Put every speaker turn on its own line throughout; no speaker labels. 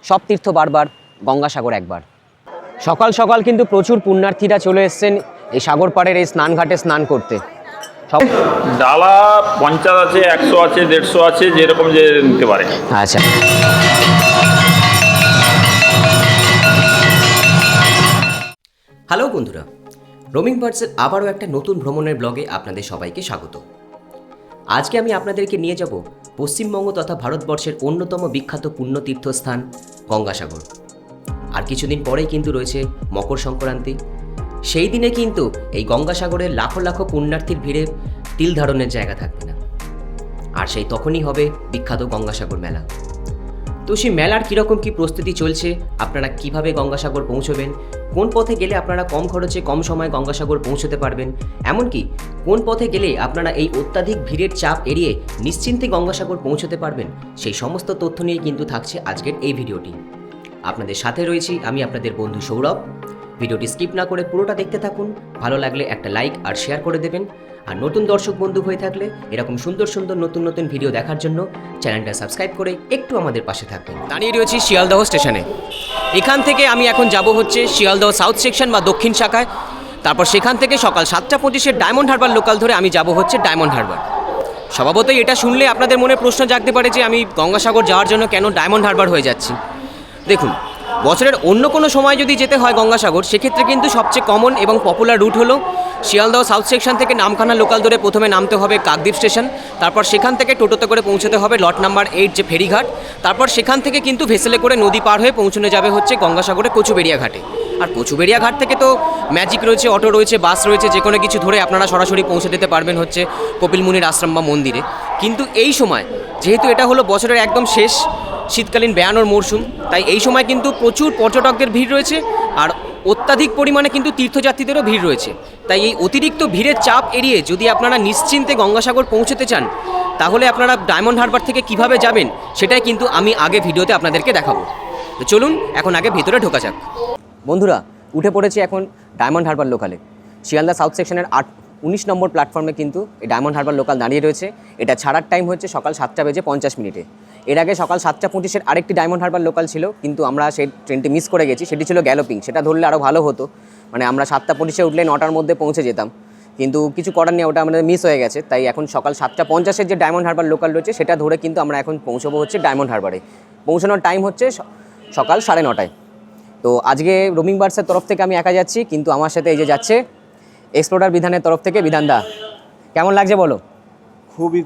সব তীর্থ বারবার, গঙ্গাসাগর একবার। সকাল সকাল কিন্তু প্রচুর পুণ্যার্থীরা চলে এসেছেন এই সাগর পাড়ের এই স্নানঘাটে স্নান করতে।
ডালা 50 আছে, 100 আছে, 150 আছে, যেরকম যে নিতে পারে।
আচ্ছা, হ্যালো বন্ধুরা, রোমিং বার্ডসের আবারও একটা নতুন ভ্রমণের ব্লগে আপনাদের সবাইকে স্বাগত। আজকে আমি আপনাদেরকে নিয়ে যাব পশ্চিমবঙ্গ তথা ভারতবর্ষের অন্যতম বিখ্যাত পুণ্যতীর্থস্থান গঙ্গাসাগর। আর কিছুদিন পরেই কিন্তু রয়েছে মকর সংক্রান্তি। সেই দিনে কিন্তু এই গঙ্গাসাগরের লাখো লাখো পুণ্যার্থীর ভিড়ে তিল ধারণের জায়গা থাকবে না। আর সেই তখনই হবে বিখ্যাত গঙ্গাসাগর মেলা। তো সেই মেলার কীরকম কী প্রস্তুতি চলছে, আপনারা কিভাবে গঙ্গাসাগর পৌঁছবেন, কোন পথে গেলে আপনারা কম খরচে কম সময়ে গঙ্গাসাগর পৌঁছতে পারবেন, এমনকি কোন পথে গেলে আপনারা এই অত্যাধিক ভিড়ের চাপ এড়িয়ে নিশ্চিন্তে গঙ্গাসাগর পৌঁছতে পারবেন, সেই সমস্ত তথ্য নিয়ে কিন্তু থাকছে আজকের এই ভিডিওটি। আপনাদের সাথে রয়েছি আমি আপনাদের বন্ধু সৌরভ। ভিডিওটি স্কিপ না করে পুরোটা দেখতে থাকুন। ভালো লাগলে একটা লাইক আর শেয়ার করে দেবেন। আর নতুন দর্শক বন্ধু হয়ে থাকলে এরকম সুন্দর সুন্দর নতুন নতুন ভিডিও দেখার জন্য চ্যানেলটা সাবস্ক্রাইব করে একটু আমাদের পাশে থাকবেন। দাঁড়িয়ে রয়েছি শিয়ালদহ স্টেশনে। এখান থেকে আমি এখন যাব হচ্ছে শিয়ালদহ সাউথ সেকশন বা দক্ষিণ শাখায়। তারপর সেখান থেকে সকাল 7টা 25-এ ডায়মন্ড হারবার লোকাল ধরে আমি যাব হচ্ছে ডায়মন্ড হারবার। স্বভাবতই এটা শুনলে আপনাদের মনে প্রশ্ন জাগতে পারে যে আমি গঙ্গাসাগর যাওয়ার জন্য কেন ডায়মন্ড হারবার হয়ে যাচ্ছি। দেখুন, বছরের অন্য কোনো সময় যদি যেতে হয় গঙ্গাসাগর, সেক্ষেত্রে কিন্তু সবচেয়ে কমন এবং পপুলার রুট হলো শিয়ালদহ সাউথ সেকশন থেকে নামখানা লোকাল ধরে প্রথমে নামতে হবে কাকদ্বীপ স্টেশন, তারপর সেখান থেকে টোটোতে করে পৌঁছতে হবে লট নাম্বার 8 যে ফেরিঘাট, তারপর সেখান থেকে কিন্তু ভেসেলে করে নদী পার হয়ে পৌঁছানো যাবে হচ্ছে গঙ্গাসাগরে কচুবেড়িয়া ঘাটে। আর কচুবেড়িয়া ঘাট থেকে তো ম্যাজিক রয়েছে, অটো রয়েছে, বাস রয়েছে, যে কোনো কিছু ধরে আপনারা সরাসরি পৌঁছে দিতে পারবেন হচ্ছে কপিল মুনির আশ্রম বা মন্দিরে। কিন্তু এই সময় যেহেতু এটা হলো বছরের একদম শেষ শীতকালীন বেড়ানোর মরশুম, তাই এই সময় কিন্তু প্রচুর পর্যটকদের ভিড় রয়েছে আর অত্যাধিক পরিমাণে কিন্তু তীর্থযাত্রীদেরও ভিড় রয়েছে। তাই এই অতিরিক্ত ভিড়ের চাপ এড়িয়ে যদি আপনারা নিশ্চিন্তে গঙ্গাসাগর পৌঁছতে চান, তাহলে আপনারা ডায়মন্ড হারবার থেকে কিভাবে যাবেন সেটাই কিন্তু আমি আগে ভিডিওতে আপনাদেরকে দেখাবো। তো চলুন এখন আগে ভেতরে ঢোকা যাক। বন্ধুরা, উঠে পড়েছি এখন ডায়মন্ড হারবার লোকালে। শিয়ালদা সাউথ সেকশনের 19 নম্বর প্ল্যাটফর্মে কিন্তু এই ডায়মন্ড হারবার লোকাল দাঁড়িয়ে রয়েছে। এটা ছাড়ার টাইম হচ্ছে সকাল 7:50। এর আগে সকাল 7:25 আরেকটি ডায়মন্ড হারবার লোকাল ছিল, কিন্তু আমরা সেই ট্রেনটি মিস করে গেছি। সেটি ছিল গ্যালোপিং। সেটা ধরলে আরও ভালো হতো, মানে আমরা 7:25 উঠলে 9টার মধ্যে পৌঁছে যেতাম, কিন্তু কিছু করার নেই, ওটা আমাদের মিস হয়ে গেছে। তাই এখন সকাল 7:50 যে ডায়মন্ড হারবার লোকাল রয়েছে সেটা ধরে কিন্তু আমরা এখন পৌঁছবো হচ্ছে ডায়মন্ড হারবারে। পৌঁছানোর টাইম হচ্ছে সকাল 9:30। তো আজকে রোমিং বার্ডসের তরফ থেকে আমি একা যাচ্ছি, কিন্তু আমার সাথে এই যে যাচ্ছে এক্সপ্লোরার বিধানের তরফ থেকে বিধানদা। কেমন লাগছে বলো?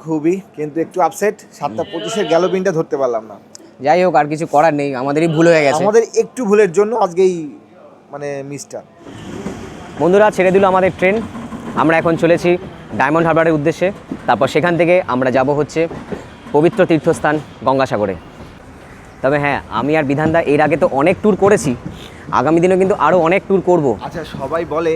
খুবই, কিন্তু একটু আপসেট। 7:25 গ্যালোপিনটা ধরতে পারলাম না।
যাই হোক, আর কিছু করার নেই, আমাদেরই ভুল হয়ে গেছে।
আমাদের একটু ভুলের জন্য আজকেই মিসটা।
বন্ধুরা, ছেড়ে দিল আমাদের ট্রেন। আমরা এখন চলেছি ডায়মন্ড হারবারের উদ্দেশ্যে। তারপর সেখান থেকে আমরা যাব হচ্ছে পবিত্র তীর্থস্থান গঙ্গাসাগরে। তবে হ্যাঁ, আমি আর বিধানদা এর আগে তো অনেক ট্যুর করেছি, আগামী দিনেও কিন্তু আরও অনেক ট্যুর করব।
আচ্ছা, সবাই বলে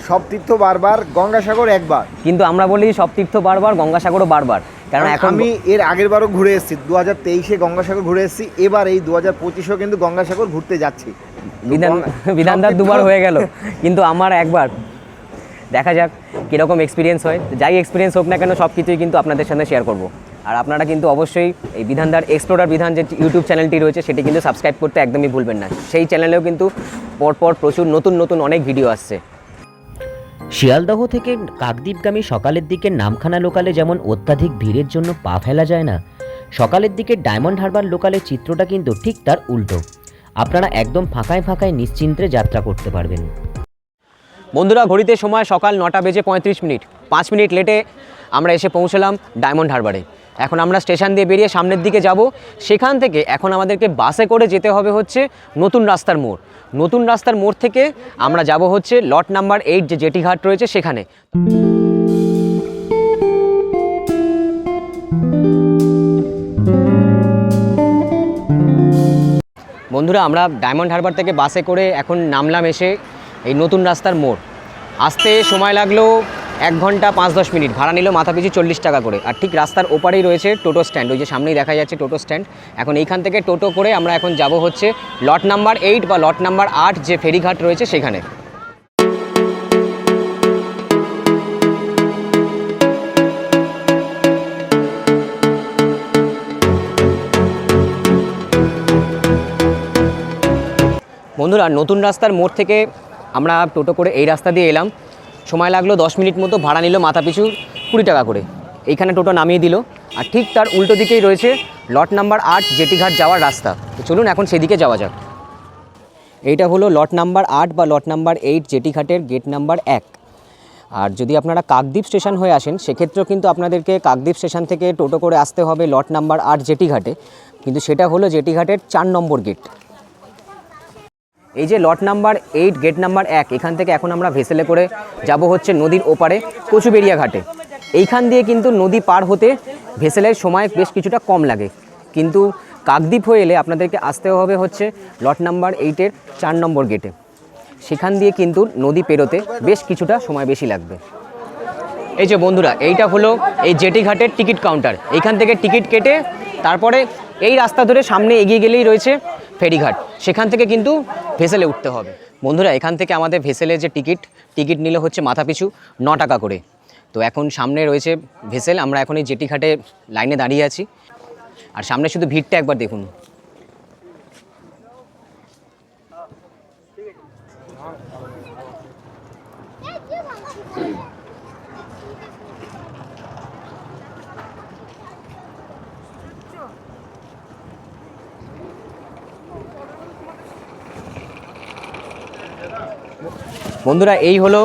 সব তীর্থ বারবার, গঙ্গাসাগর একবার,
কিন্তু আমরা বলি সব তীর্থ বারবার, গঙ্গাসাগরও বারবার। কারণ এখন
আমি এর আগের বারও ঘুরে এসেছি, 2023-এ গঙ্গাসাগর ঘুরে এসেছি, এবার এই 2025-এও কিন্তু গঙ্গাসাগর ঘুরতে যাচ্ছি।
বিধানদার দুবার হয়ে গেল, কিন্তু আমার একবার। দেখা যাক কীরকম এক্সপিরিয়েন্স হয়। যাই এক্সপিরিয়েন্স হোক না কেন, সব কিছুই কিন্তু আপনাদের সাথে শেয়ার করব। আর আপনারা কিন্তু অবশ্যই এই বিধানদার এক্সপ্লোরার বিধান যে ইউটিউব চ্যানেলটি রয়েছে সেটি কিন্তু সাবস্ক্রাইব করতে একদমই ভুলবেন না। সেই চ্যানেলেও কিন্তু পরপর প্রচুর নতুন নতুন অনেক ভিডিও আসছে।
শিয়ালদহ থেকে কাকদ্বীপগামী সকালের দিকে নামখানা লোকালে যেমন অত্যাধিক ভিড়ের জন্য পা ফেলা যায় না, সকালের দিকে ডায়মন্ড হারবার লোকালের চিত্রটা কিন্তু ঠিক তার উল্টো। আপনারা একদম ফাঁকায় নিশ্চিন্তে যাত্রা করতে পারবেন।
বন্ধুরা, ঘড়িতে সময় সকাল 9:35। 5 মিনিট লেটে আমরা এসে পৌঁছলাম ডায়মন্ড হারবারে। এখন আমরা স্টেশন দিয়ে বেরিয়ে সামনের দিকে যাব। সেখান থেকে এখন আমাদেরকে বাসে করে যেতে হবে হচ্ছে নতুন রাস্তার মোড়। নতুন রাস্তার মোড় থেকে আমরা যাব হচ্ছে লট নাম্বার 8 যে জেটি ঘাট রয়েছে সেখানে। বন্ধুরা, আমরা ডায়মন্ড হারবার থেকে বাসে করে এখন নামলাম এসে এই নতুন রাস্তার মোড়। আসতে সময় লাগলো 1 ঘন্টা 5-10 মিনিট। ভাড়া নিল মাথা পিছু 40 টাকা করে। আর ঠিক রাস্তার ওপারেই রয়েছে টোটো স্ট্যান্ড, ওই যে সামনেই দেখা যাচ্ছে টোটো স্ট্যান্ড। এখন এইখান থেকে টোটো করে আমরা এখন যাব হচ্ছে লট নাম্বার 8 বা লট নাম্বার 8 যে ফেরিঘাট রয়েছে সেখানে। বন্ধুরা নতুন রাস্তার মোড় থেকে আমরা টোটো করে এই রাস্তা দিয়ে এলাম, সময় লাগলো 10 মিনিট মতো, ভাড়া নিল মাথাপিছু 20 টাকা করে। এইখানে টোটো নামিয়ে দিল, আর ঠিক তার উল্টো দিকেই রয়েছে লট নাম্বার 8 জেটিঘাট যাওয়ার রাস্তা। তো চলুন এখন সেদিকে যাওয়া যাক। এইটা হলো লট নাম্বার 8 বা লট নাম্বার 8 জেটিঘাটের গেট নাম্বার 1। আর যদি আপনারা কাকদ্বীপ স্টেশন হয়ে আসেন সেক্ষেত্রেও কিন্তু আপনাদেরকে কাকদ্বীপ স্টেশন থেকে টোটো করে আসতে হবে লট নাম্বার 8 জেটিঘাটে, কিন্তু সেটা হলো জেটিঘাটের 4 নম্বর গেট। এই যে লট নাম্বার 8 গেট নাম্বার 1, এখান থেকে এখন আমরা ভেসেলে করে যাব হচ্ছে নদীর ওপারে কচুবেড়িয়া ঘাটে। এইখান দিয়ে কিন্তু নদী পার হতে ভেসেলের সময় বেশ কিছুটা কম লাগে, কিন্তু কাকদ্বীপ হয়ে এলে আপনাদেরকে আসতে হবে হচ্ছে লট নাম্বার 8-এর 4 নম্বর গেটে। সেখান দিয়ে কিন্তু নদী পেরোতে বেশ কিছুটা সময় বেশি লাগবে। এই যে বন্ধুরা, এইটা হলো এই জেটিঘাটের টিকিট কাউন্টার। এইখান থেকে টিকিট কেটে তারপরে এই রাস্তা ধরে সামনে এগিয়ে গেলেই রয়েছে ফেরিঘাট, সেখান থেকে কিন্তু ভেসেলে উঠতে হবে। বন্ধুরা, এখান থেকে আমাদের ভেসেলের যে টিকিট নিলে হচ্ছে মাথাপিছু 9 টাকা করে। তো এখন সামনে রয়েছে ভেসেল, আমরা এখন এই জেটিঘাটে লাইনে দাঁড়িয়ে আছি, আর সামনে শুধু ভিড়টা একবার দেখুন। বন্ধুরা, এই হলো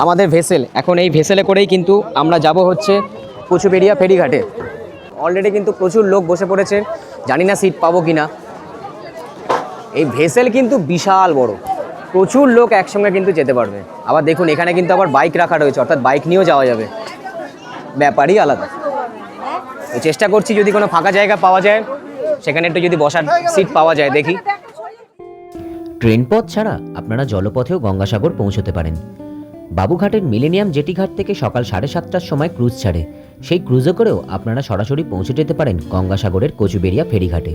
আমাদের ভেসেল। এখন এই ভেসেলে করেই কিন্তু আমরা যাব হচ্ছে কচুবেড়িয়া ফেরিঘাটে। অলরেডি কিন্তু প্রচুর লোক বসে পড়েছে, জানি না সিট পাবো কি না। এই ভেসেল কিন্তু বিশাল বড়, প্রচুর লোক একসঙ্গে কিন্তু যেতে পারবে। আবার দেখুন এখানে কিন্তু আবার বাইক রাখা রয়েছে, অর্থাৎ বাইক নিয়েও যাওয়া যাবে, ব্যাপারই আলাদা। চেষ্টা করছি যদি কোনো ফাঁকা জায়গা পাওয়া যায় সেখানে একটু যদি বসার সিট পাওয়া যায় দেখি।
ট্রেন পথ ছাড়া আপনারা জলপথেও গঙ্গাসাগর পৌঁছতে পারেন। বাবুঘাটের মিলেনিয়াম জেটিঘাট থেকে সকাল 7:30টার সময় ক্রুজ ছাড়ে, সেই ক্রুজে করেও আপনারা সরাসরি পৌঁছে যেতে পারেন গঙ্গাসাগরের কচুবেড়িয়া ফেরিঘাটে।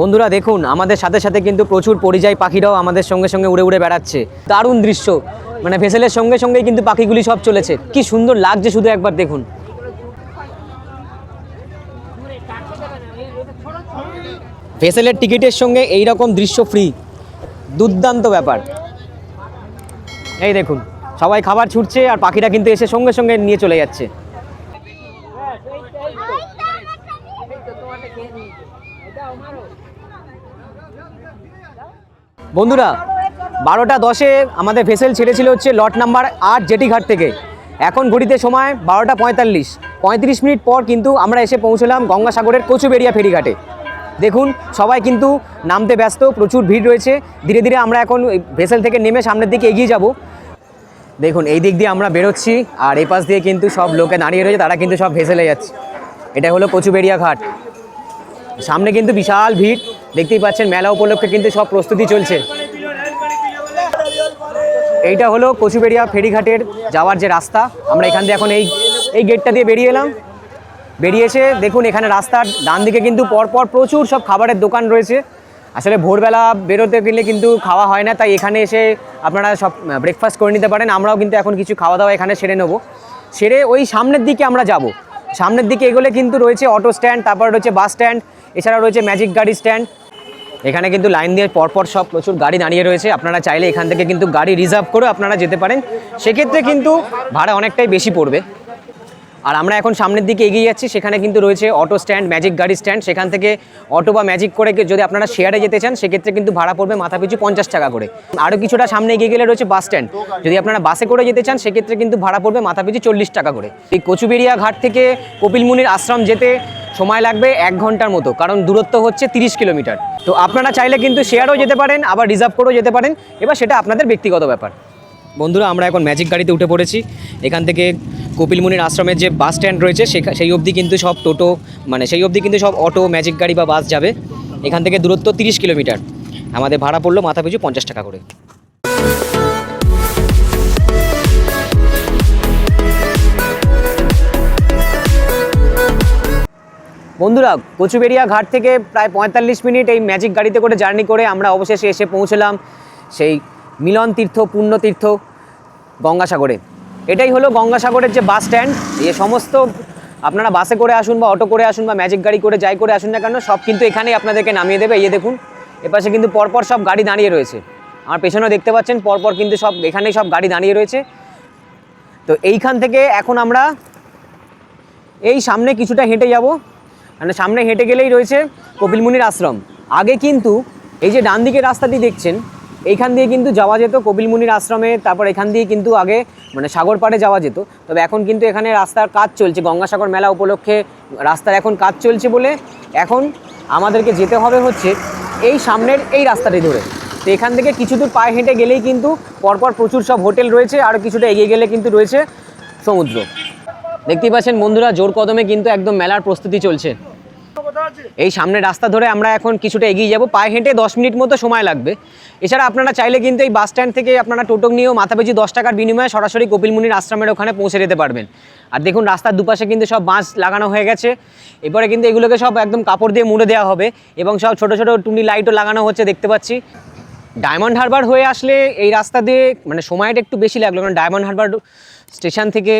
বন্ধুরা দেখুন, আমাদের সাথে সাথে কিন্তু প্রচুর পরিযায়ী পাখিরাও আমাদের সঙ্গে সঙ্গে উড়ে উড়ে বেড়াচ্ছে। দারুণ দৃশ্য, মানে ভেসেলের সঙ্গে সঙ্গেই কিন্তু পাখিগুলি সব চলেছে। কি সুন্দর লাগছে শুধু একবার দেখুন। ভেসেলের টিকিটের সঙ্গে এই রকম দৃশ্য ফ্রি, দুর্দান্ত ব্যাপার। এই দেখুন সবাই খাবার ছুটছে আর পাখিরা কিন্তু এসে সঙ্গে সঙ্গে নিয়ে চলে যাচ্ছে। বন্ধুরা, 12:10-এ আমাদের ভেসেল ছেড়েছিল হচ্ছে লট নাম্বার 8 জেটিঘাট থেকে। এখন ঘড়িতে সময় 12:45। 35 মিনিট পর কিন্তু আমরা এসে পৌঁছলাম গঙ্গাসাগরের কচুবেড়িয়া ফেরিঘাটে। দেখুন সবাই কিন্তু নামতে ব্যস্ত, প্রচুর ভিড় রয়েছে। ধীরে ধীরে আমরা এখন ভেসেল থেকে নেমে সামনের দিকে এগিয়ে যাব। দেখুন এই দিক দিয়ে আমরা বেরোচ্ছি, আর এই পাশ দিয়ে কিন্তু সব লোকে দাঁড়িয়ে রয়েছে, তারা কিন্তু সব ভেসেলে যাচ্ছে। এটা হলো কচুবেড়িয়া ঘাট। সামনে কিন্তু বিশাল ভিড়, দেখতেই পাচ্ছেন মেলা উপলক্ষে কিন্তু সব প্রস্তুতি চলছে। এইটা হলো কচুবেড়িয়া ফেরিঘাটের যাওয়ার যে রাস্তা। আমরা এখান দিয়ে এখন এই গেটটা দিয়ে বেরিয়ে এলাম। বেরিয়েছে দেখুন এখানে রাস্তার ডান দিকে কিন্তু পরপর প্রচুর সব খাবারের দোকান রয়েছে। আসলে ভোরবেলা বেরোতে গেলে কিন্তু খাওয়া হয় না, তাই এখানে এসে আপনারা সব ব্রেকফাস্ট করে নিতে পারেন। আমরাও কিন্তু এখন কিছু খাওয়া দাওয়া এখানে সেরে নেবো। সেরে ওই সামনের দিকে আমরা যাব। সামনের দিকে এগোলে কিন্তু রয়েছে অটো স্ট্যান্ড, তারপর রয়েছে বাস স্ট্যান্ড, এছাড়া রয়েছে ম্যাজিক গাড়ি স্ট্যান্ড। এখানে কিন্তু লাইন দিয়ে পরপর সব প্রচুর গাড়ি দাঁড়িয়ে রয়েছে। আপনারা চাইলে এখান থেকে কিন্তু গাড়ি রিজার্ভ করে আপনারা যেতে পারেন, সেক্ষেত্রে কিন্তু ভাড়া অনেকটাই বেশি পড়বে। আর আমরা এখন সামনের দিকে এগিয়ে যাচ্ছি, সেখানে কিন্তু রয়েছে অটো স্ট্যান্ড, ম্যাজিক গাড়ি স্ট্যান্ড। সেখান থেকে অটো বা ম্যাজিক করে যদি আপনারা শেয়ারে যেতে চান সেক্ষেত্রে কিন্তু ভাড়া পড়বে মাথাপিছু 50 টাকা করে। আরও কিছুটা সামনে এগিয়ে গেলে রয়েছে বাস স্ট্যান্ড। যদি আপনারা বাসে করে যেতে চান সেক্ষেত্রে কিন্তু ভাড়া পড়বে মাথাপিছু 40 টাকা করে। এই কচুবেড়িয়া ঘাট থেকে কপিলমুনির আশ্রম যেতে সময় লাগবে 1 ঘন্টার মতো, কারণ দূরত্ব হচ্ছে 30 কিলোমিটার। তো আপনারা চাইলে কিন্তু শেয়ারও যেতে পারেন, আবার রিজার্ভ করেও যেতে পারেন, এবার সেটা আপনাদের ব্যক্তিগত ব্যাপার। বন্ধুরা, আমরা এখন ম্যাজিক গাড়িতে উঠে পড়েছি। এখান থেকে কপিলমুনির আশ্রমের যে বাস স্ট্যান্ড রয়েছে সেই অবধি কিন্তু সব টোটো, মানে সেই অবধি কিন্তু সব অটো, ম্যাজিক গাড়ি বা বাস যাবে। এখান থেকে দূরত্ব 30 কিলোমিটার। আমাদের ভাড়া পড়লো মাথাপিছু 50 টাকা করে।
বন্ধুরা, কচুবেড়িয়া ঘাট থেকে প্রায় 45 মিনিট এই ম্যাজিক গাড়িতে করে জার্নি করে আমরা অবশেষে এসে পৌঁছলাম সেই মিলন তীর্থ পুণ্যতীর্থ গঙ্গাসাগরে। এটাই হলো গঙ্গাসাগরের যে বাস স্ট্যান্ড। এই সমস্ত আপনারা বাসে করে আসুন বা অটো করে আসুন বা ম্যাজিক গাড়ি করে যাই করে আসুন না কেন, সব কিন্তু এখানেই আপনাদেরকে নামিয়ে দেবে। এই দেখুন, এপাশে কিন্তু পরপর সব গাড়ি দাঁড়িয়ে রয়েছে। আমার পেছনেও দেখতে পাচ্ছেন পরপর কিন্তু সব এখানেই সব গাড়ি দাঁড়িয়ে রয়েছে। তো এইখান থেকে এখন আমরা এই সামনে কিছুটা হেঁটে যাব, মানে সামনে হেঁটে গেলেই রয়েছে কপিল মুনির আশ্রম। আগে কিন্তু এই যে ডান দিকের রাস্তাটি দেখছেন, এইখান দিয়ে কিন্তু যাওয়া যেত কপিল মুনির আশ্রমে, তারপর এখান দিয়ে কিন্তু আগে মানে সাগর পাড়ে যাওয়া যেত। তবে এখন কিন্তু এখানে রাস্তার কাজ চলছে, গঙ্গাসাগর মেলা উপলক্ষে রাস্তার এখন কাজ চলছে বলে এখন আমাদেরকে যেতে হবে হচ্ছে এই সামনের এই রাস্তাটি ধরে। তো এখান থেকে কিছু দূর পায়ে হেঁটে গেলেই কিন্তু পরপর প্রচুর সব হোটেল রয়েছে, আর কিছুটা এগিয়ে গেলে কিন্তু রয়েছে সমুদ্র। দেখতেই পাচ্ছেন বন্ধুরা, জোর কদমে কিন্তু একদম মেলার প্রস্তুতি চলছে। এই সামনের রাস্তা ধরে আমরা এখন কিছুটা এগিয়ে যাব, পায়ে হেঁটে 10 মিনিট মতো সময় লাগবে। এছাড়া আপনারা চাইলে কিন্তু এই বাস স্ট্যান্ড থেকে আপনারা টোটো নিয়েও মাথাপিছু 10 টাকার বিনিময়ে সরাসরি কপিল মুনির আশ্রমের ওখানে পৌঁছে যেতে পারবেন। আর দেখুন, রাস্তার দুপাশে কিন্তু সব বাঁশ লাগানো হয়ে গেছে। এবারে কিন্তু এগুলোকে সব একদম কাপড় দিয়ে মুড়ে দেওয়া হবে এবং সব ছোটো ছোটো টুনি লাইটও লাগানো হচ্ছে দেখতে পাচ্ছি। ডায়মন্ড হারবার হয়ে আসলে এই রাস্তা দিয়ে মানে সময়টা একটু বেশি লাগলো, কারণ ডায়মন্ড হারবার স্টেশন থেকে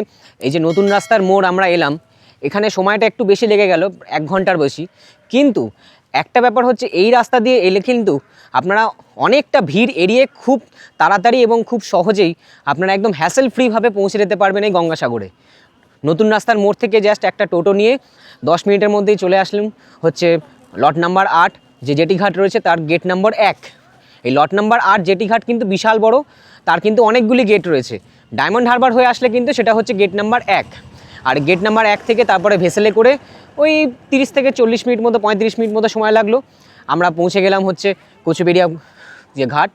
এই যে নতুন রাস্তার মোড় আমরা এলাম, এখানে সময়টা একটু বেশি লেগে গেল, 1 ঘন্টার বেশি। কিন্তু একটা ব্যাপার হচ্ছে, এই রাস্তা দিয়ে এলে কিন্তু আপনারা অনেকটা ভিড় এড়িয়ে খুব তাড়াতাড়ি এবং খুব সহজেই আপনারা একদম হ্যাসেল ফ্রিভাবে পৌঁছে যেতে পারবেন এই গঙ্গাসাগরে। নতুন রাস্তার মোড় থেকে জাস্ট একটা টোটো নিয়ে 10 মিনিটের মধ্যেই চলে আসলাম হচ্ছে লট নাম্বার 8, যে জেটি ঘাট রয়েছে তার গেট নাম্বার 1। এই লট নাম্বার 8 জেটি ঘাট কিন্তু বিশাল বড়, তার কিন্তু অনেকগুলি গেট রয়েছে। ডায়মন্ড হারবার হয়ে আসলে কিন্তু সেটা হচ্ছে গেট নাম্বার 1। আর গেট নাম্বার 1 থেকে তারপরে ভেসেলে করে ওই 30 থেকে 40 মিনিট মতো 35 মিনিট মতো সময় লাগলো। আমরা পৌঁছে গেলাম হচ্ছে কচুবেড়িয়া যে ঘাট।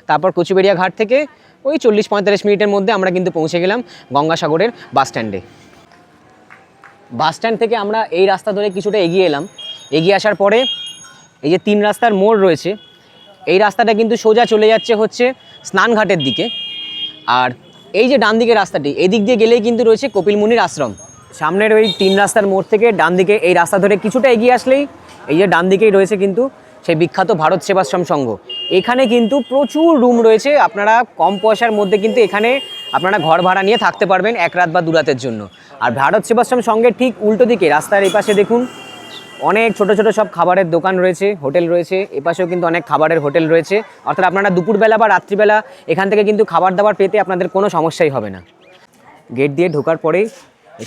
তারপর কচুবেড়িয়া ঘাট থেকে ওই 40-45 মিনিটের মধ্যে আমরা কিন্তু পৌঁছে গেলাম গঙ্গাসাগরের বাস স্ট্যান্ডে। বাস স্ট্যান্ড থেকে আমরা এই রাস্তা ধরে কিছুটা এগিয়ে এলাম। এগিয়ে আসার পরে এই যে 3 রাস্তার মোড় রয়েছে, এই রাস্তাটা কিন্তু সোজা চলে যাচ্ছে হচ্ছে স্নানঘাটের দিকে। আর এই যে ডান দিকের রাস্তাটি, এদিক দিয়ে গেলেই কিন্তু রয়েছে কপিল মুনির আশ্রম। সামনের ওই 3 রাস্তার মোড় থেকে ডান দিকে এই রাস্তা ধরে কিছুটা এগিয়ে আসলেই এই যে ডান দিকেই রয়েছে কিন্তু সেই বিখ্যাত ভারত সেবাশ্রম সংঘ। এখানে কিন্তু প্রচুর রুম রয়েছে, আপনারা কম পয়সার মধ্যে কিন্তু এখানে আপনারা ঘর ভাড়া নিয়ে থাকতে পারবেন 1 রাত বা 2 রাতের জন্য। আর ভারত সেবাশ্রম সংঘের ঠিক উল্টো দিকে রাস্তার এই পাশে দেখুন অনেক ছোট ছোট সব খাবারের দোকান রয়েছে, হোটেল রয়েছে। এপাশেও কিন্তু অনেক খাবারের হোটেল রয়েছে, অর্থাৎ আপনারা দুপুরবেলা বা রাত্রিবেলা এখান থেকে কিন্তু খাবার দাবার পেতে আপনাদের কোনো সমস্যাই হবে না। গেট দিয়ে ঢোকার পরেই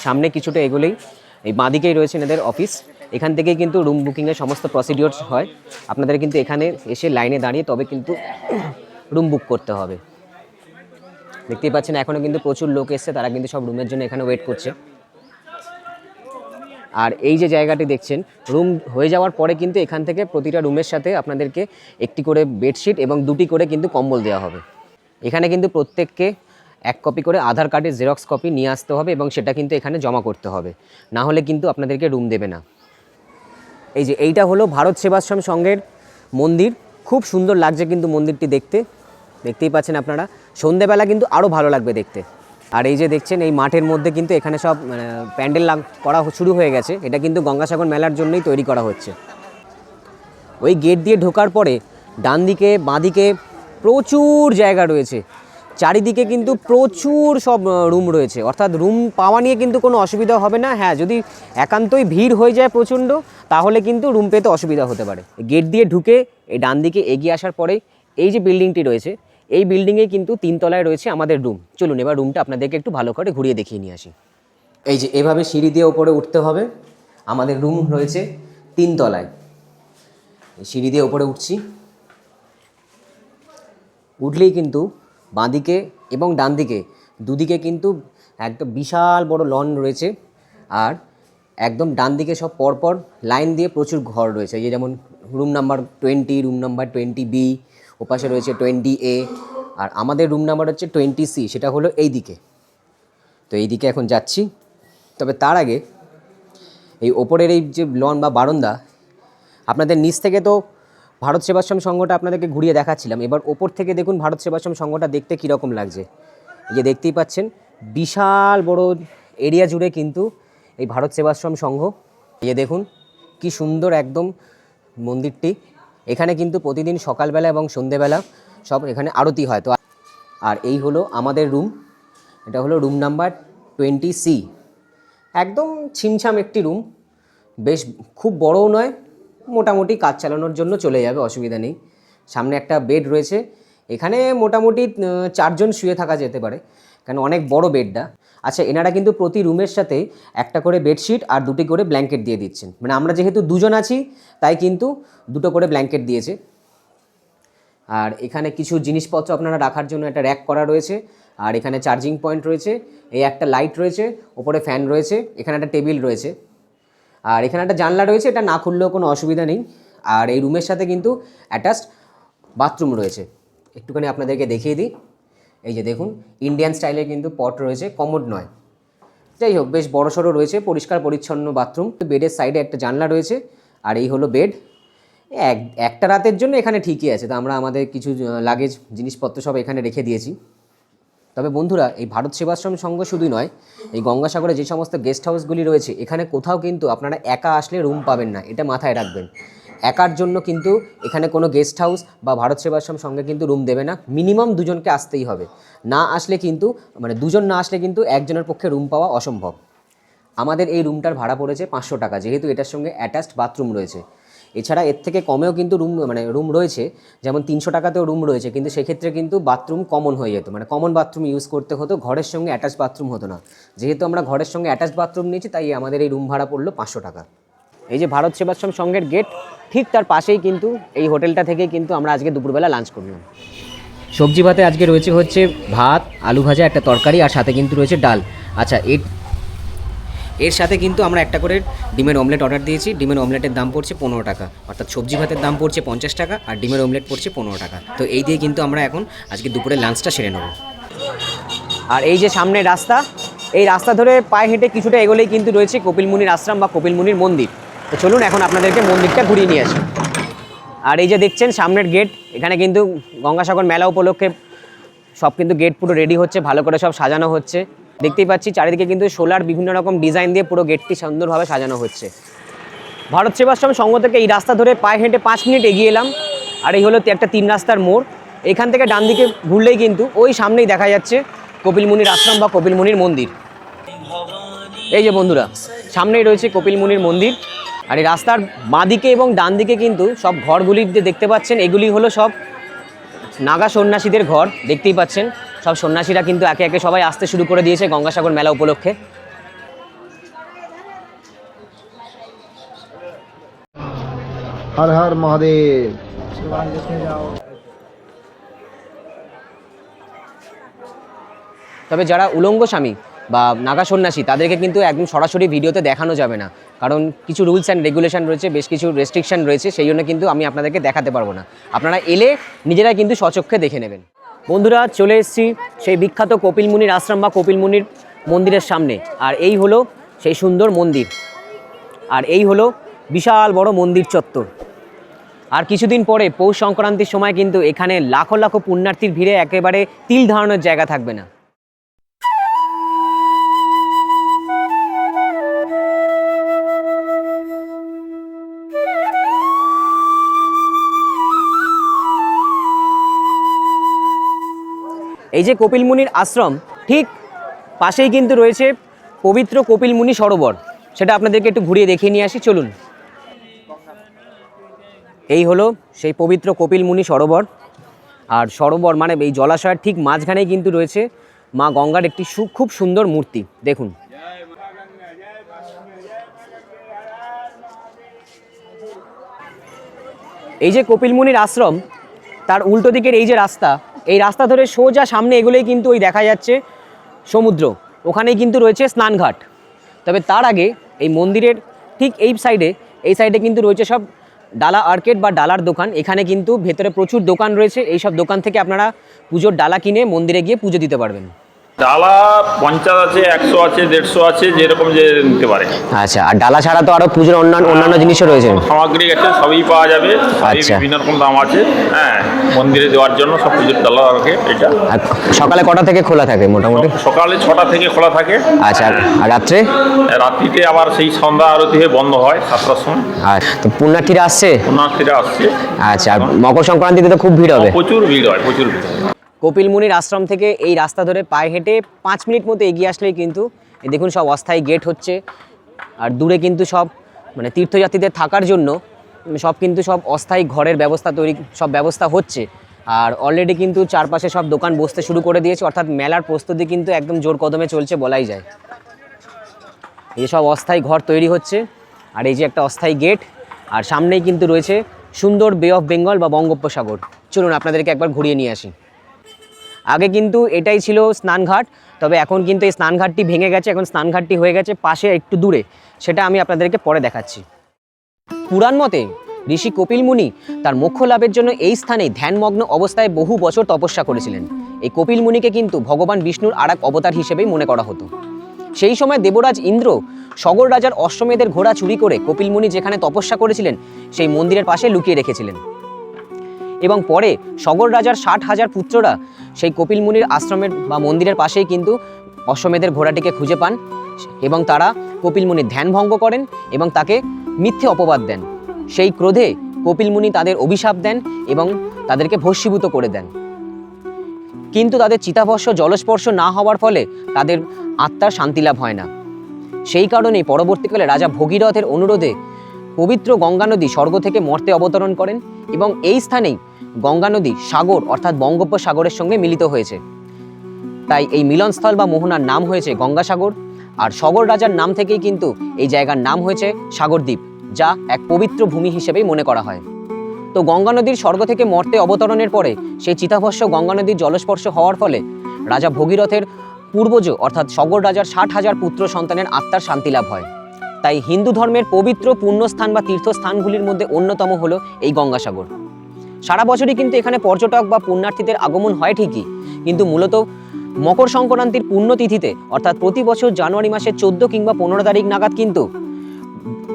সামনে কিছুটা এগোলেই এই বাঁদিকেই রয়েছে এনাদের অফিস। এখান থেকেই কিন্তু রুম বুকিংয়ের সমস্ত প্রসিডিওরস হয়। আপনাদের কিন্তু এখানে এসে লাইনে দাঁড়িয়ে তবে কিন্তু রুম বুক করতে হবে। দেখতেই পাচ্ছেন এখনও কিন্তু প্রচুর লোক এসছে, তারা কিন্তু সব রুমের জন্য এখানে ওয়েট করছে। আর এই যে জায়গাটি দেখছেন, রুম হয়ে যাওয়ার পরে কিন্তু এখান থেকে প্রতিটা রুমের সাথে আপনাদেরকে একটি করে বেডশিট এবং 2টি করে কিন্তু কম্বল দেওয়া হবে। এখানে কিন্তু প্রত্যেককে 1 কপি করে আধার কার্ডের জেরক্স কপি নিয়ে আসতে হবে এবং সেটা কিন্তু এখানে জমা করতে হবে, না হলে কিন্তু আপনাদেরকে রুম দেবে না। এই যে এইটা হলো ভারত সেবাশ্রম সংঘের মন্দির, খুব সুন্দর লাগছে কিন্তু মন্দিরটি দেখতে। দেখতেই পাচ্ছেন আপনারা, সন্ধেবেলা কিন্তু আরও ভালো লাগবে দেখতে। আর এই যে দেখছেন এই মাঠের মধ্যে কিন্তু এখানে সব প্যান্ডেল করা শুরু হয়ে গেছে, এটা কিন্তু গঙ্গাসাগর মেলার জন্যই তৈরি করা হচ্ছে। ওই গেট দিয়ে ঢোকার পরে ডান দিকে বাঁ দিকে প্রচুর জায়গা রয়েছে, চারিদিকে কিন্তু প্রচুর সব রুম রয়েছে, অর্থাৎ রুম পাওয়া নিয়ে কিন্তু কোনো অসুবিধা হবে না। হ্যাঁ, যদি একান্তই ভিড় হয়ে যায় প্রচণ্ড, তাহলে কিন্তু রুম পেতে অসুবিধা হতে পারে। গেট দিয়ে ঢুকে এই ডান দিকে এগিয়ে আসার পরে এই যে বিল্ডিংটি রয়েছে, এই বিল্ডিংয়ে কিন্তু 3 তলায় রয়েছে আমাদের রুম। চলুন এবার রুমটা আপনাদেরকে একটু ভালো করে ঘুরিয়ে দেখিয়ে নিয়ে আসি। এই যে এভাবে সিঁড়ি দিয়ে ওপরে উঠতে হবে, আমাদের রুম রয়েছে 3 তলায়। সিঁড়ি দিয়ে ওপরে উঠছি, উঠলেই কিন্তু বাঁদিকে এবং ডান দিকে দুদিকে কিন্তু একটা বিশাল বড় লন রয়েছে। আর একদম ডান দিকে সব পরপর লাইন দিয়ে প্রচুর ঘর রয়েছে, এই যেমন room number 20, room number 20B, ওপাশে রয়েছে 20A, আর আমাদের রুম নাম্বার হচ্ছে 20C, সেটা হলো এই দিকে। তো এই দিকে এখন যাচ্ছি। তবে তার আগে এই ওপরের এই যে লন বা বারান্দা, আপনাদের নিচ থেকে তো ভারত সেবাশ্রম সংঘটা আপনাদেরকে ঘুরিয়ে দেখাচ্ছিলাম, এবার ওপর থেকে দেখুন ভারত সেবাশ্রম সংঘটা দেখতে কীরকম লাগছে। এই যে দেখতেই পাচ্ছেন বিশাল বড় এরিয়া জুড়ে কিন্তু এই ভারত সেবাশ্রম সংঘ। এই দেখুন কি সুন্দর একদম মন্দিরটি। এখানে কিন্তু প্রতিদিন সকালবেলা এবং সন্ধেবেলা সব এখানে আরতি হয়। তো আর এই হলো আমাদের রুম, এটা হলো রুম নাম্বার 20C। একদম ছিমছাম একটি রুম, বেশ খুব বড়ও নয়, মোটামুটি কাজ চালানোর জন্য চলে যাবে, অসুবিধা নেই। সামনে একটা বেড রয়েছে, এখানে মোটামুটি 4 জন শুয়ে থাকা যেতে পারে, কারণ অনেক বড় বেডটা। আচ্ছা, এনারা কিন্তু প্রতি রুমের সাথে একটা করে বেডশিট আর 2টি করে ব্ল্যাঙ্কেট দিয়ে দিচ্ছেন। মানে আমরা যেহেতু 2 জন আছি তাই কিন্তু 2টো করে ব্ল্যাঙ্কেট দিয়েছে। আর এখানে কিছু জিনিসপত্র আপনারা রাখার জন্য একটা র্যাক করা রয়েছে, আর এখানে চার্জিং পয়েন্ট রয়েছে, এই একটা লাইট রয়েছে, ওপরে ফ্যান রয়েছে, এখানে একটা টেবিল রয়েছে, আর এখানে একটা জানলা রয়েছে, এটা না খুললেও কোনো অসুবিধা নেই। আর এই রুমের সাথে কিন্তু অ্যাটাচড বাথরুম রয়েছে, একটুখানি আপনাদেরকে দেখিয়ে দিই। এই যে দেখুন, ইন্ডিয়ান স্টাইলের কিন্তু পট রয়েছে, কমোড নয়। যাই হোক, বেশ বড়সড় রয়েছে, পরিষ্কার পরিচ্ছন্ন বাথরুম। বেডের সাইডে একটা জানলা রয়েছে, আর এই হলো বেড। একটা রাতের জন্য এখানে ঠিকই আছে। তো আমরা আমাদের কিছু লাগেজ জিনিসপত্র সব এখানে রেখে দিয়েছি। তবে বন্ধুরা, এই ভারত সেবাশ্রম সংঘ শুধুই নয়, এই গঙ্গাসাগরে যে সমস্ত গেস্ট হাউসগুলি রয়েছে এখানে কোথাও কিন্তু আপনারা একা আসলে রুম পাবেন না, এটা মাথায় রাখবেন। একার জন্য কিন্তু এখানে কোনো গেস্ট হাউস বা ভারত সেবাশ্রম সঙ্গে কিন্তু রুম দেবে না, মিনিমাম 2 জনকে আসতেই হবে। না আসলে কিন্তু, মানে 2 জন না আসলে কিন্তু একজনের পক্ষে রুম পাওয়া অসম্ভব। আমাদের এই রুমটার ভাড়া পড়েছে 500 টাকা, যেহেতু এটার সঙ্গে অ্যাটাচড বাথরুম রয়েছে। এছাড়া এর থেকে কমেও কিন্তু রুম রয়েছে, যেমন 300 টাকাতেও রুম রয়েছে, কিন্তু সেক্ষেত্রে কিন্তু বাথরুম কমন হয়ে যেত, মানে কমন বাথরুম ইউজ করতে হতো, ঘরের সঙ্গে অ্যাটাচ বাথরুম হতো না। যেহেতু আমরা ঘরের সঙ্গে অ্যাটাচ বাথরুম নিয়েছি, তাই আমাদের এই রুম ভাড়া পড়লো 500 টাকা। এই যে ভারত সেবাশ্রম সংঘের গেট, ঠিক তার পাশেই কিন্তু এই হোটেলটা থেকেই কিন্তু আমরা আজকে দুপুরবেলা লাঞ্চ করলাম। সবজি ভাতে আজকে রয়েছে হচ্ছে ভাত, আলু ভাজা, একটা তরকারি, আর সাথে কিন্তু রয়েছে ডাল। আচ্ছা, এর সাথে কিন্তু আমরা একটা করে ডিমের অমলেট অর্ডার দিয়েছি। ডিমের অমলেটের দাম পড়ছে 15 টাকা, অর্থাৎ সবজি ভাতের দাম পড়ছে 50 টাকা, আর ডিমের অমলেট পড়ছে 15 টাকা। তো এই দিয়ে কিন্তু আমরা এখন আজকে দুপুরে লাঞ্চটা সেরে নেব। আর এই যে সামনে রাস্তা, এই রাস্তা ধরে পায়ে হেঁটে কিছুটা এগোলেই কিন্তু রয়েছে কপিল মুনির আশ্রম বা কপিল মুনির মন্দির। তো চলুন এখন আপনাদেরকে মন্দিরটা ঘুরিয়ে নিয়ে আসি। আর এই যে দেখছেন সামনের গেট, এখানে কিন্তু গঙ্গাসাগর মেলা উপলক্ষে সব কিন্তু গেট পুরো রেডি হচ্ছে, ভালো করে সব সাজানো হচ্ছে। দেখতেই পাচ্ছি চারিদিকে কিন্তু সোলার বিভিন্ন রকম ডিজাইন দিয়ে পুরো গেটটি সুন্দরভাবে সাজানো হচ্ছে। ভারত সেবাশ্রম সংঘ থেকে এই রাস্তা ধরে পায়ে হেঁটে 5 মিনিট এগিয়ে এলাম। আর এই হলো একটা 3 রাস্তার মোড়। এখান থেকে ডান দিকে ঘুরলেই কিন্তু ওই সামনেই দেখা যাচ্ছে কপিল মুনির আশ্রম বা কপিল মুনির মন্দির। এই যে বন্ধুরা, সামনেই রয়েছে কপিল মুনির মন্দির। আর এই রাস্তার বাঁদিকে এবং ডান দিকে কিন্তু সব ঘরগুলি যে দেখতে পাচ্ছেন, এগুলি হলো সব নাগা সন্ন্যাসীদের ঘর। দেখতেই পাচ্ছেন সব সন্ন্যাসীরা কিন্তু একে একে সবাই আসতে শুরু করে দিয়েছে গঙ্গাসাগর মেলা উপলক্ষে।
হর হর মহাদেব।
তবে যারা উলঙ্গ স্বামী বা নাগা সন্ন্যাসী, তাদেরকে কিন্তু একদম সরাসরি ভিডিওতে দেখানো যাবে না, কারণ কিছু রুলস অ্যান্ড রেগুলেশন রয়েছে, বেশ কিছু রেস্ট্রিকশন রয়েছে, সেই জন্য কিন্তু আমি আপনাদেরকে দেখাতে পারবো না। আপনারা এলে নিজেরাই কিন্তু স্বচক্ষে দেখে নেবেন। বন্ধুরা, চলে এসেছি সেই বিখ্যাত কপিল মুনির আশ্রম বা কপিল মুনির মন্দিরের সামনে। আর এই হলো সেই সুন্দর মন্দির, আর এই হলো বিশাল বড় মন্দির চত্বর। আর কিছুদিন পরে পৌষ সংক্রান্তির সময় কিন্তু এখানে লাখো লাখো পুণ্যার্থীর ভিড়ে একেবারে তিল ধারণের জায়গা থাকবে না। এই যে কপিল মুনির আশ্রম, ঠিক পাশেই কিন্তু রয়েছে পবিত্র কপিল মুনি সরোবর। সেটা আপনাদেরকে একটু ঘুরিয়ে দেখিয়ে নিয়ে আসি, চলুন। এই হলো সেই পবিত্র কপিল মুনি সরোবর। আর সরোবর মানে এই জলাশয়ের ঠিক মাঝখানেই কিন্তু রয়েছে মা গঙ্গার একটি খুব সুন্দর মূর্তি। দেখুন, এই যে কপিল মুনির আশ্রম, তার উল্টো দিকের এই যে রাস্তা, এই রাস্তা ধরে সোজা সামনে এগুলোই কিন্তু ওই দেখা যাচ্ছে সমুদ্র, ওখানেই কিন্তু রয়েছে স্নানঘাট। তবে তার আগে এই মন্দিরের ঠিক এই সাইডে কিন্তু রয়েছে সব ডালা আর্কেড বা ডালার দোকান। এখানে কিন্তু ভেতরে প্রচুর দোকান রয়েছে, এই সব দোকান থেকে আপনারা পুজোর ডালা কিনে মন্দিরে গিয়ে পুজো দিতে পারবেন।
ডালা 50 আছে, 100 আছে, 150 আছে, যেরকম যে নিতে পারে।
আচ্ছা, আর ডালা ছাড়া তো আরো পুজোর অন্যান্য জিনিসও রয়েছে।
সামগ্রী আছে, সবই পাওয়া যাবে। সবই
আচ্ছা।
বিভিন্ন রকম দাম আছে। হ্যাঁ, মন্দিরে দেওয়ার জন্য সব পুজোর ডালা রাখে এটা।
আর সকালে কটা থেকে খোলা থাকে মোটামুটি?
সকালে 6টা থেকে খোলা থাকে।
আচ্ছা, আর রাত্রে?
রাত্রিতে আবার সেই সন্ধ্যা আরতি হয়ে বন্ধ হয় 7টার সময়।
আর তো পুণ্যার্থীরা আসছে?
পুণ্যার্থীরা আসছে।
আচ্ছা, আর মকর সংক্রান্তিতে তো খুব ভিড় হবে।
প্রচুর ভিড় হয়, প্রচুর ভিড় হয়।
কপিল মুনির আশ্রম থেকে এই রাস্তা ধরে পায়ে হেঁটে 5 মিনিট মতো এগিয়ে আসলেই কিন্তু এই দেখুন সব অস্থায়ী গেট হচ্ছে। আর দূরে কিন্তু সব মানে তীর্থযাত্রীদের থাকার জন্য সব অস্থায়ী ঘরের ব্যবস্থা হচ্ছে। আর অলরেডি কিন্তু চারপাশে সব দোকান বসতে শুরু করে দিয়েছে, অর্থাৎ মেলার প্রস্তুতি কিন্তু একদম জোর কদমে চলছে বলাই যায়। এই সব অস্থায়ী ঘর তৈরি হচ্ছে। আর এই যে একটা অস্থায়ী গেট, আর সামনেই কিন্তু রয়েছে সুন্দর বে অফ বেঙ্গল বা বঙ্গোপসাগর। চলুন আপনাদেরকে একবার ঘুরিয়ে নিয়ে আসি। আগে কিন্তু এটাই ছিল স্নানঘাট, তবে এখন কিন্তু এই স্নানঘাটটি ভেঙে গেছে। এখন স্নানঘাটটি হয়ে গেছে পাশে একটু দূরে, সেটা আমি আপনাদেরকে পরে দেখাচ্ছি। পুরাণ মতে ঋষি কপিল মুনি তার মোক্ষ লাভের জন্য এই স্থানে ধ্যানমগ্ন অবস্থায় বহু বছর তপস্যা করেছিলেন। এই কপিল মুনিকে কিন্তু ভগবান বিষ্ণুর আরেক অবতার হিসেবেই মনে করা হতো। সেই সময় দেবরাজ ইন্দ্র সগর রাজার অশ্বমেধের ঘোড়া চুরি করে কপিল মুনি যেখানে তপস্যা করেছিলেন সেই মন্দিরের পাশে লুকিয়ে রেখেছিলেন। এবং পরে সগর রাজার 60,000 পুত্ররা সেই কপিল মুনির আশ্রমের বা মন্দিরের পাশেই কিন্তু অশ্বমেধের ঘোড়াটিকে খুঁজে পান এবং তারা কপিল মুনির ধ্যান ভঙ্গ করেন এবং তাকে মিথ্যে অপবাদ দেন। সেই ক্রোধে কপিল মুনি তাদের অভিশাপ দেন এবং তাদেরকে ভস্মীভূত করে দেন। কিন্তু তাদের চিতাভস্ম জলস্পর্শ না হওয়ার ফলে তাদের আত্মার শান্তিলাভ হয় না। সেই কারণেই পরবর্তীকালে রাজা ভগীরথের অনুরোধে পবিত্র গঙ্গা নদী স্বর্গ থেকে মর্তে অবতরণ করেন এবং এই স্থানেই গঙ্গা নদী সাগর অর্থাৎ বঙ্গোপসাগরের সঙ্গে মিলিত হয়েছে। তাই এই মিলনস্থল বা মোহনার নাম হয়েছে গঙ্গাসাগর। আর সগর রাজার নাম থেকেই কিন্তু এই জায়গার নাম হয়েছে সাগরদ্বীপ, যা এক পবিত্র ভূমি হিসেবেই মনে করা হয়। তো গঙ্গা নদীর স্বর্গ থেকে মর্তে অবতরণের পরে সেই চিতাভস্ম গঙ্গা নদীর জলস্পর্শ হওয়ার ফলে রাজা ভগীরথের পূর্বজ অর্থাৎ সগর রাজার 60,000 পুত্র সন্তানের আত্মার শান্তিলাভ হয়। তাই হিন্দু ধর্মের পবিত্র পুণ্যস্থান বা তীর্থস্থানগুলির মধ্যে অন্যতম হলো এই গঙ্গাসাগর। সারা বছরই কিন্তু এখানে পর্যটক বা পুণ্যার্থীদের আগমন হয় ঠিকই, কিন্তু মূলত মকর সংক্রান্তির পুণ্যতিথিতে অর্থাৎ প্রতি বছর জানুয়ারি মাসের 14 কিংবা 15 তারিখ নাগাদ কিন্তু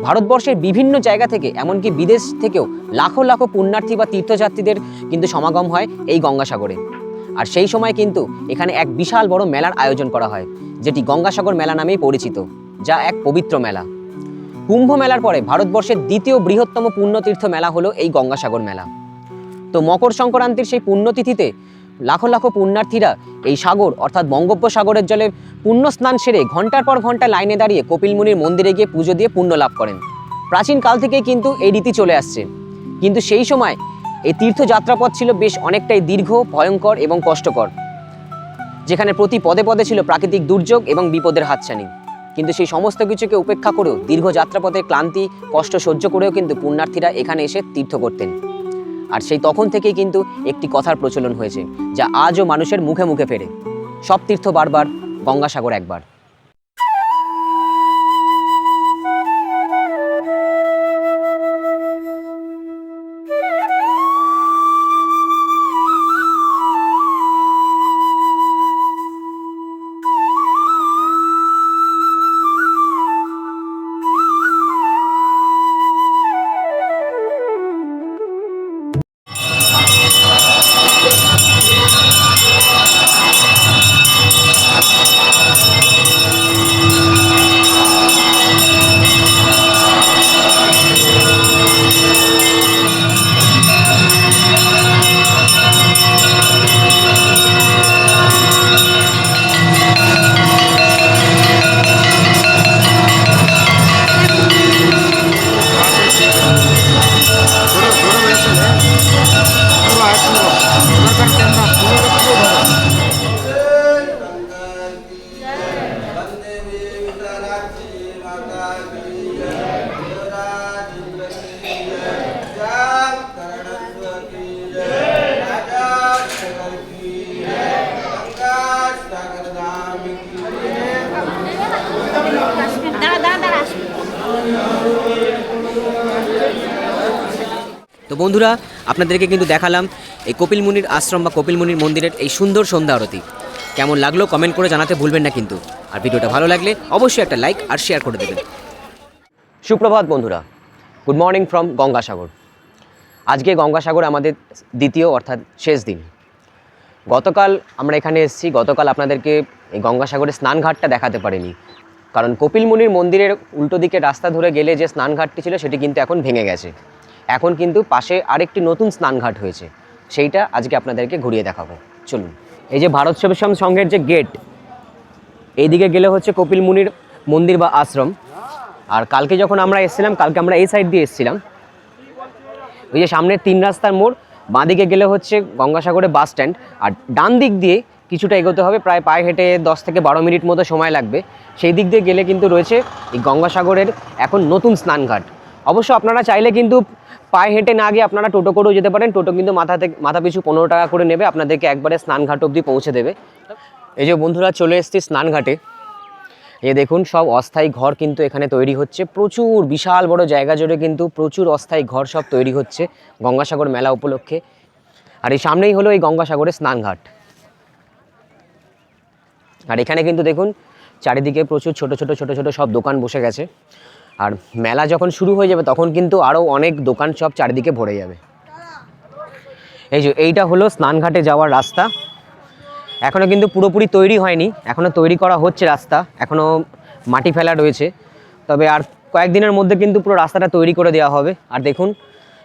ভারতবর্ষের বিভিন্ন জায়গা থেকে এমনকি বিদেশ থেকেও লাখো লাখো পুণ্যার্থী বা তীর্থযাত্রীদের কিন্তু সমাগম হয় এই গঙ্গাসাগরে। আর সেই সময় কিন্তু এখানে এক বিশাল বড় মেলার আয়োজন করা হয়, যেটি গঙ্গাসাগর মেলা নামেই পরিচিত, যা এক পবিত্র মেলা। কুম্ভ মেলার পরে ভারতবর্ষের দ্বিতীয় বৃহত্তম পুণ্যতীর্থ মেলা হলো এই গঙ্গাসাগর মেলা। তো মকর সংক্রান্তির সেই পুণ্যতিথিতে লাখো লাখো পুণ্যার্থীরা এই সাগর অর্থাৎ বঙ্গোপসাগরের জলে পুণ্য স্নান সেরে ঘন্টার পর ঘন্টা লাইনে দাঁড়িয়ে কপিল মুনির মন্দিরে গিয়ে পুজো দিয়ে পুণ্য লাভ করেন। প্রাচীন কাল থেকেই কিন্তু এই রীতি চলে আসছে, কিন্তু সেই সময় এই তীর্থযাত্রাপথ ছিল বেশ অনেকটাই দীর্ঘ, ভয়ঙ্কর এবং কষ্টকর, যেখানে প্রতি পদে পদে ছিল প্রাকৃতিক দুর্যোগ এবং বিপদের হাতছানি। কিন্তু সেই সমস্ত কিছুকে উপেক্ষা করেও দীর্ঘ যাত্রাপথে ক্লান্তি কষ্ট সহ্য করেও কিন্তু পুণ্যার্থীরা এখানে এসে তীর্থ করতেন। আর সেই তখন থেকেই কিন্তু একটি কথার প্রচলন হয়েছে, যা আজও মানুষের মুখে মুখে ফেরে, সব তীর্থ বারবার, গঙ্গাসাগর একবার। তো বন্ধুরা, আপনাদেরকে কিন্তু দেখালাম এই কপিল মুনির আশ্রম বা কপিল মুনির মন্দিরের এই সুন্দর সন্ধ্যা আরতি।
কেমন লাগলো কমেন্ট করে জানাতে ভুলবেন না কিন্তু। আর ভিডিওটা ভালো লাগলে অবশ্যই একটা লাইক আর শেয়ার করে দেবেন।
সুপ্রভাত বন্ধুরা, গুড মর্নিং ফ্রম গঙ্গাসাগর। আজকে গঙ্গাসাগর আমাদের দ্বিতীয় অর্থাৎ শেষ দিন। গতকাল আমরা এখানে এসেছি, গতকাল আপনাদেরকে এই গঙ্গাসাগরের স্নানঘাটটা দেখাতে পারিনি, কারণ কপিল মুনির মন্দিরের উল্টো দিকে রাস্তা ধরে গেলে যে স্নানঘাটটি ছিল সেটি কিন্তু এখন ভেঙে গেছে। এখন কিন্তু পাশে আরেকটি নতুন স্নানঘাট হয়েছে, সেইটা আজকে আপনাদেরকে ঘুরিয়ে দেখাবো। চলুন। এই যে ভারত সেবাশ্রম সংঘের যে গেট, এইদিকে গেলে হচ্ছে কপিল মুনির মন্দির বা আশ্রম। আর কালকে যখন আমরা এসেছিলাম, কালকে আমরা এই সাইড দিয়ে এসেছিলাম, ওই যে সামনে 3 রাস্তার মোড়, বাঁদিকে গেলে হচ্ছে গঙ্গাসাগরের বাস স্ট্যান্ড, আর ডান দিক দিয়ে কিছুটা এগোতে হবে, প্রায় পায়ে হেঁটে 10 থেকে 12 মিনিট মতো সময় লাগবে। সেই দিক দিয়ে গেলে কিন্তু রয়েছে এই গঙ্গাসাগরের এখন নতুন স্নানঘাট। অবশ্য আপনারা চাইলে কিন্তু পায়ে হেঁটে না গিয়ে আপনারা টোটো করেও যেতে পারেন। টোটো কিন্তু মাথা পিছু 15 টাকা করে নেবে, আপনাদেরকে একবারে স্নানঘাট অবধি পৌঁছে দেবে। এই যে বন্ধুরা চলে এসেছি স্নানঘাটে। এই দেখুন সব অস্থায়ী ঘর কিন্তু এখানে তৈরি হচ্ছে, প্রচুর বিশাল বড় জায়গা জুড়ে কিন্তু প্রচুর অস্থায়ী ঘর সব তৈরি হচ্ছে গঙ্গাসাগর মেলা উপলক্ষে। আর এই সামনেই হলো এই গঙ্গাসাগরের স্নানঘাট। আর এখানে কিন্তু দেখুন চারিদিকে প্রচুর ছোট ছোট সব দোকান বসে গেছে। আর মেলা যখন শুরু হয়ে যাবে তখন কিন্তু আরও অনেক দোকান সব চারিদিকে ভরে যাবে। এই যে এইটা হলো স্নানঘাটে যাওয়ার রাস্তা। এখনও কিন্তু পুরোপুরি তৈরি হয়নি, এখনও তৈরি করা হচ্ছে রাস্তা, এখনও মাটি ফেলা রয়েছে। তবে আর কয়েকদিনের মধ্যে কিন্তু পুরো রাস্তাটা তৈরি করে দেওয়া হবে। আর দেখুন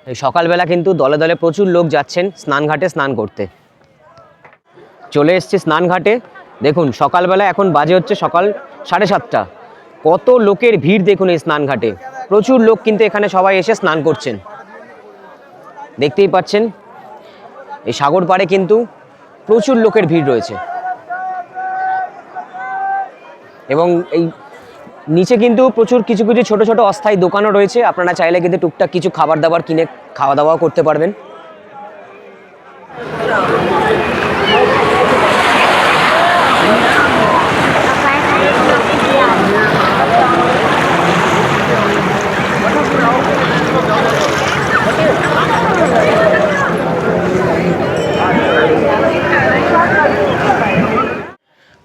এই সকালবেলা কিন্তু দলে দলে প্রচুর লোক যাচ্ছেন স্নানঘাটে স্নান করতে। চলে এসছি স্নানঘাটে। দেখুন সকালবেলা এখন বাজে হচ্ছে সকাল 7:30। কত লোকের ভিড় দেখুন এই স্নানঘাটে, প্রচুর লোক কিন্তু এখানে সবাই এসে স্নান করছেন। দেখতেই পাচ্ছেন এই সাগর পাড়ে কিন্তু প্রচুর লোকের ভিড় রয়েছে। এবং এই নিচে কিন্তু প্রচুর কিছু ছোট ছোট অস্থায়ী দোকানও রয়েছে, আপনারা চাইলে কিন্তু টুকটাক কিছু খাবার দাবার কিনে খাওয়া দাওয়াও করতে পারবেন।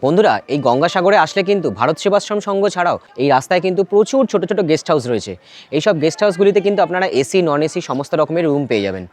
বন্ধুরা এই গঙ্গাসাগরে আসলে কিন্তু ভারত সেবাশ্রম সংঘ ছাড়াও এই রাস্তায় কিন্তু প্রচুর ছোট ছোট গেস্ট হাউস রয়েছে। এই সব গেস্ট হাউসগুলিতে কিন্তু আপনারা এসি নন এসি সমস্ত রকমের রুম পেয়ে যাবেন।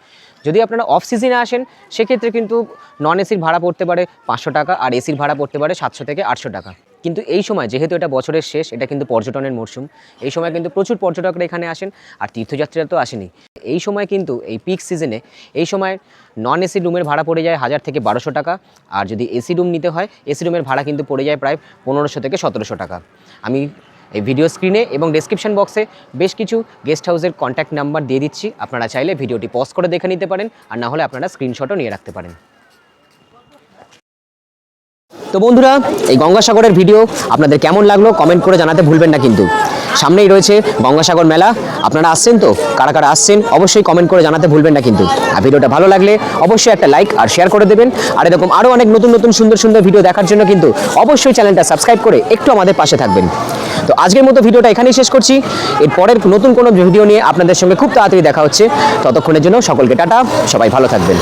যদি আপনারা অফ সিজনে আসেন সেক্ষেত্রে কিন্তু নন এসির ভাড়া পড়তে পারে 500 টাকা, আর এসির ভাড়া পড়তে পারে 700 থেকে 800 টাকা। কিন্তু এই সময় যেহেতু এটা বছরের শেষ, এটা কিন্তু পর্যটনের মরশুম, এই সময় কিন্তু প্রচুর পর্যটকরা এখানে আসেন, আর তীর্থযাত্রীরা তো আসেনি। এই সময় কিন্তু এই পিক সিজনে এই সময় নন এসি রুমের ভাড়া পড়ে যায় 1000 থেকে 1200 টাকা, আর যদি এসি রুম নিতে হয় এসি রুমের ভাড়া কিন্তু পড়ে যায় প্রায় 1500 থেকে 1700 টাকা। আমি এই ভিডিও স্ক্রিনে এবং ডেসক্রিপশন বক্সে বেশ কিছু গেস্ট হাউসের কন্ট্যাক্ট নাম্বার দিয়ে দিচ্ছি, আপনারা চাইলে ভিডিওটি পজ করে দেখে নিতে পারেন, আর না হলে আপনারা স্ক্রিনশটও নিয়ে রাখতে পারেন। তো বন্ধুরা এই গঙ্গাসাগরের ভিডিও আপনাদের কেমন লাগলো কমেন্ট করে জানাতে ভুলবেন না কিন্তু। সামনেই রয়েছে গঙ্গাসাগর মেলা, আপনারা আসছেন তো, কারা কারা আসছেন অবশ্যই কমেন্ট করে জানাতে ভুলবেন না কিন্তু। আর ভিডিওটা ভালো লাগলে অবশ্যই একটা লাইক আর শেয়ার করে দেবেন। আর এরকম আরও অনেক নতুন সুন্দর ভিডিও দেখার জন্য কিন্তু অবশ্যই চ্যানেলটা সাবস্ক্রাইব করে একটু আমাদের পাশে থাকবেন। তো আজকের মতো ভিডিওটা এখানেই শেষ করছি। এর পরের নতুন কোনো ভিডিও নিয়ে আপনাদের সঙ্গে খুব তাড়াতাড়ি দেখা হচ্ছে। ততক্ষণের জন্য সকলকে টাটা, সবাই ভালো থাকবেন।